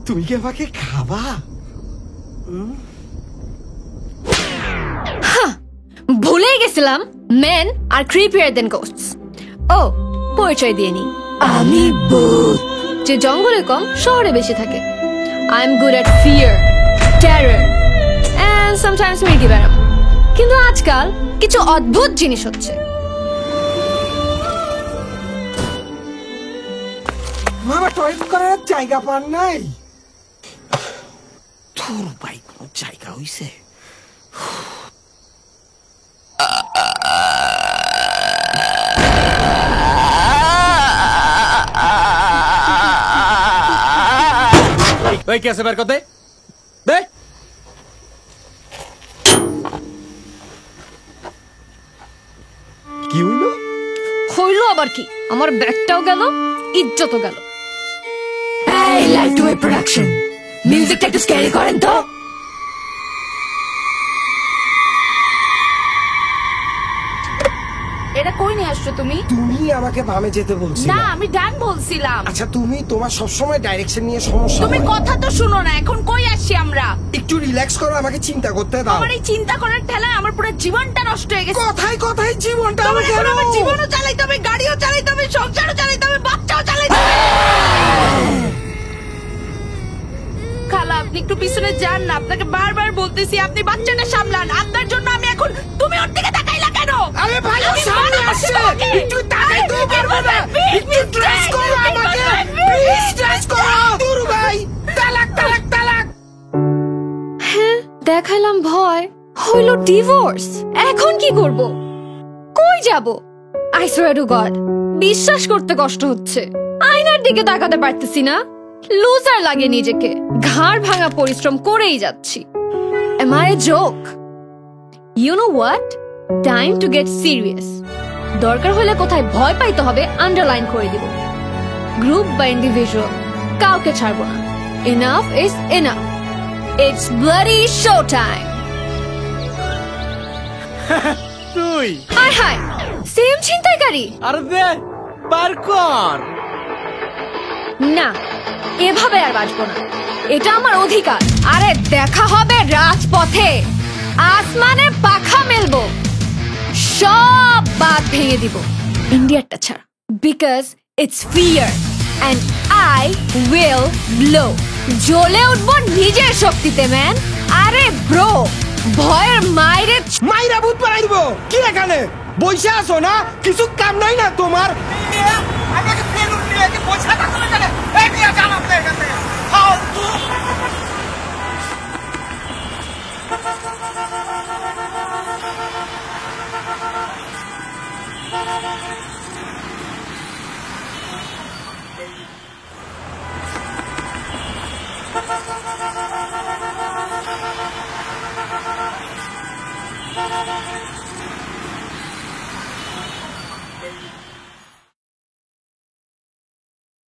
তুমি কি আমাকে খাবা? ভুলেই গেছিলাম মেন আর ক্রিপিয়ার দেন গোস্টস। ও পরিচয় দিয়ে নি, আমি ভূত, যে জঙ্গলে কম শহরে বেশি থাকে। I am good at fear, terror and sometimes মির্গি ব্যারাম। কিন্তু আজকাল কিছু অদ্ভুত জিনিস হচ্ছে। মামা টয়লেট করার জায়গা পান নাই? তোর ভাই কোন জায়গা হইছে? ওই কেসে বের করতে দে। কি হইলো? হইলো আবার কি, আমার ব্যাগটাও গেল, ইজ্জতও গেল। এই লাইভ টু প্রোডাকশন, মিউজিকটা একটু স্ক্যারি করেন তো। এটা কই নিয়ে আসছো তুমি? তুমি আমাকে বামে যেতে বলছিলে। না, আমি ডান বলছিলাম। আচ্ছা তুমি তোমার সবসময় ডাইরেকশন নিয়ে সমস্যা। তুমি কথা তো শুনো না, এখন কই আসছি আমরা? একটু রিল্যাক্স করো, আমাকে চিন্তা করতে দাও। আমার এই চিন্তা করার ঠেলায় আমার পুরো জীবনটা নষ্ট হয়ে গেছে। কথায় কথায় জীবনটা তোমার আমার এখন গেল। আমার জীবনও চালাইতে হবে, গাড়িও চালাইতে হবে, সংসারও চালাইতে হবে, বাচ্চাও চালাইতে হবে। খালা আপনি একটু পিছনে যান না, আপনাকে বারবার বলতেছি আপনি বাচ্চাটা সামলান। আপনার জন্য আমি এখন, তুমি ওর দিকে তাকাইলা কেন? আরে ভাই ও সামনে আসছে, একটু তাকাই তো পারবো না। একটু ট্রেস করো আমাকে, প্লিজ ট্রেস করো। দূর ভাই, তালাক তালাক তালাক। হ্যাঁ দেখালাম ভয়, হইল ডিভোর্স। এখন কি করব, কই যাব? আই সোয়ার টু গড, বিশ্বাস করতে কষ্ট হচ্ছে। আয়নার দিকে তাকাতে পারতেছি না, লুজার লাগে নিজেকে। ঘাড় ভাঙা পরিশ্রম করেই যাচ্ছি। Am I a joke? You know what? Time to get serious. দরকার হলে কোথায় ভয় পাইতে হবে আন্ডারলাইন করে দিব। গ্রুপ বা ইন্ডিভিজুয়াল কাউকে ছাড়বো না। Enough is enough. It's bloody show time. তুই হায় হায়, সেম ছিনতাইকারী। আরে দে পার কর। না, এভাবে আর বাঁচবো না, এটা আমার অধিকার। আরে দেখা হবে রাজপথে, আসমানে পাখা মেলবো, সব বাদ ভেঙে দিব ইন্ডিয়ারটা ছাড়া। Because it's fear and I will blow. জ্বলে উঠবো নিজের শক্তিতে ম্যান। আরে ব্রো, ভয়ের মাইরে মাইরা ভূত বানাই দিব। কি এখানে বইসা আছো না? কিছু কাম নাই না তোমার? আমাকে ফেরুন নিয়ে কি বইসা থাকতে হবে? এই নিয়ে জানাতে এখান থেকে ফালতু